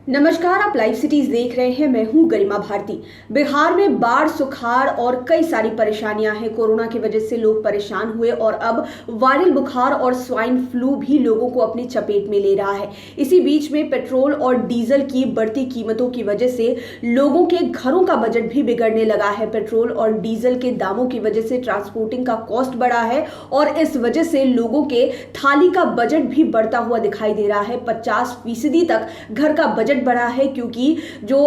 नमस्कार, आप live cities देख रहे हैं। मैं हूं गरिमा भारती। बिहार में बाढ़, सुखाड़ और कई सारी परेशानियां हैं। कोरोना की वजह से लोग परेशान हुए और अब वायरल बुखार और स्वाइन फ्लू भी लोगों को अपनी चपेट में ले रहा है। इसी बीच में पेट्रोल और डीजल की बढ़ती कीमतों की वजह से लोगों के घरों का बजट भी बिगड़ने लगा है। पेट्रोल और डीजल के दामों की वजह से ट्रांसपोर्टिंग का कॉस्ट बढ़ा है और इस वजह से लोगों के थाली का बजट भी बढ़ता हुआ दिखाई दे रहा है। 50% तक घर का बजट बढ़ा है, क्योंकि जो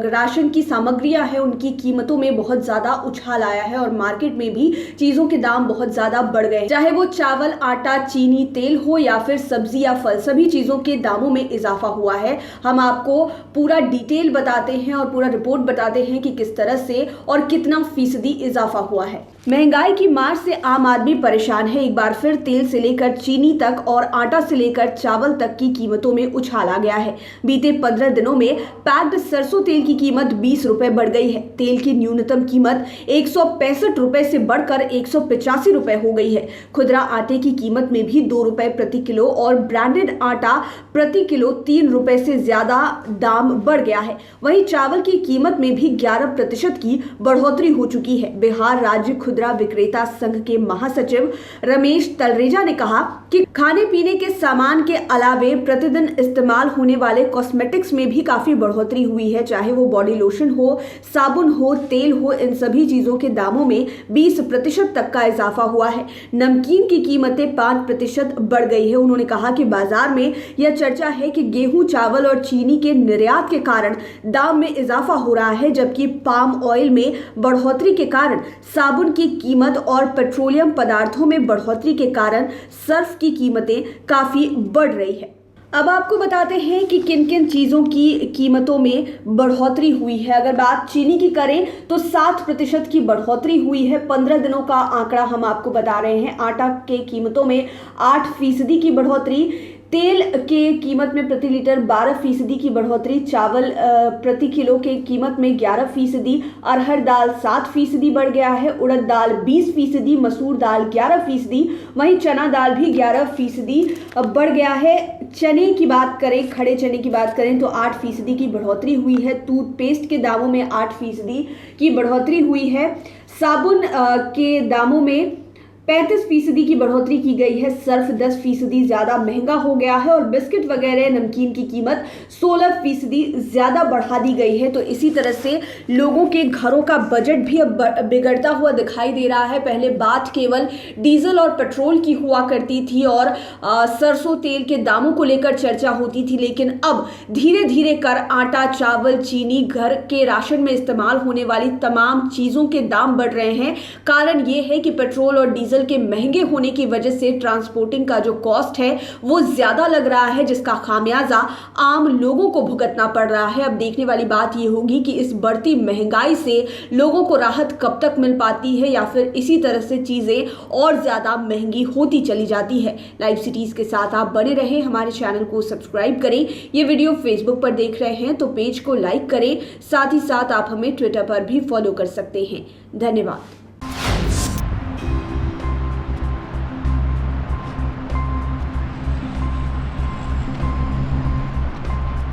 राशन की सामग्रियां हैं उनकी कीमतों में बहुत ज्यादा उछाल आया है और मार्केट में भी चीजों के दाम बहुत ज्यादा बढ़ गए, चाहे वो चावल, आटा, चीनी, तेल हो या फिर सब्जी या फल, सभी चीजों के दामों में इजाफा हुआ है। हम आपको पूरा डिटेल बताते हैं और पूरा रिपोर्ट बताते हैं कि किस तरह से और कितना फीसदी इजाफा हुआ है। महंगाई की मार से आम आदमी परेशान है। एक बार फिर तेल से लेकर चीनी तक और आटा से लेकर चावल तक की कीमतों में उछाल आ गया है। बीते 15 दिनों में पैक्ड सरसों तेल की कीमत 20 रुपए बढ़ गई है। तेल की न्यूनतम कीमत 165 रुपए से बढ़कर 185 रुपए हो गई है। खुदरा आटे की कीमत में भी 2 रुपए प्रति किलो और ब्रांडेड आटा प्रति किलो 3 रुपए से ज्यादा दाम बढ़ गया है। वहीं चावल की कीमत में भी 11% की बढ़ोतरी हो चुकी है। बिहार राज्य खुदरा विक्रेता संघ के महासचिव रमेश तलरेजा ने कहा कि खाने पीने के सामान के अलावे प्रतिदिन इस्तेमाल होने वाले कॉस्मेटिक्स में भी काफी बढ़ोतरी हुई है। चाहे वो बॉडी लोशन हो, साबुन हो, तेल हो, इन सभी चीजों के दामों में 20% तक का इजाफा हुआ है। नमकीन की कीमतें 5% बढ़ गई है। उन्होंने कहा कि बाजार में यह चर्चा है कि गेहूं, चावल और चीनी के निर्यात के कारण दाम में इजाफा हो रहा है, जबकि पाम ऑयल में बढ़ोतरी के कारण साबुन की कीमत और पेट्रोलियम पदार्थों में बढ़ोतरी के कारण सर्फ की कीमतें काफी बढ़ रही है। अब आपको बताते हैं कि किन किन चीज़ों की कीमतों में बढ़ोतरी हुई है। अगर बात चीनी की करें तो 7% की बढ़ोतरी हुई है। 15 दिनों का आंकड़ा हम आपको बता रहे हैं। आटा के कीमतों में 8% की बढ़ोतरी, तेल के कीमत में प्रति लीटर 12% की बढ़ोतरी, चावल प्रति किलो के कीमत में 11%, अरहर दाल 7% बढ़ गया है, उड़द दाल 20%, मसूर दाल 11%, वहीं चना दाल भी 11% बढ़ गया है। चने की बात करें, खड़े चने की बात करें तो 8% की बढ़ोतरी हुई है। टूथपेस्ट के दामों में 8% की बढ़ोतरी हुई है। साबुन के दामों में 35% की बढ़ोतरी की गई है। सर्फ 10% ज्यादा महंगा हो गया है और बिस्किट वगैरह, नमकीन की कीमत 16% ज्यादा बढ़ा दी गई है। तो इसी तरह से लोगों के घरों का बजट भी अब बिगड़ता हुआ दिखाई दे रहा है। पहले बात केवल डीजल और पेट्रोल की हुआ करती थी और सरसों तेल के दामों को लेकर चर्चा होती थी, लेकिन अब धीरे धीरे कर आटा, चावल, चीनी, घर के राशन में इस्तेमाल होने वाली तमाम चीजों के दाम बढ़ रहे हैं। कारण ये है कि पेट्रोल और डीजल के महंगे होने की वजह से ट्रांसपोर्टिंग का जो कॉस्ट है वो ज्यादा लग रहा है, जिसका खामियाजा आम लोगों को भुगतना पड़ रहा है। अब देखने वाली बात ये होगी कि इस बढ़ती महंगाई से लोगों को राहत कब तक मिल पाती है या फिर इसी तरह से चीजें और ज्यादा महंगी होती चली जाती है। लाइव सिटीज के साथ आप बने रहें, हमारे चैनल को सब्सक्राइब करें। ये वीडियो फेसबुक पर देख रहे हैं तो पेज को लाइक करें, साथ ही साथ आप हमें ट्विटर पर भी फॉलो कर सकते हैं। धन्यवाद।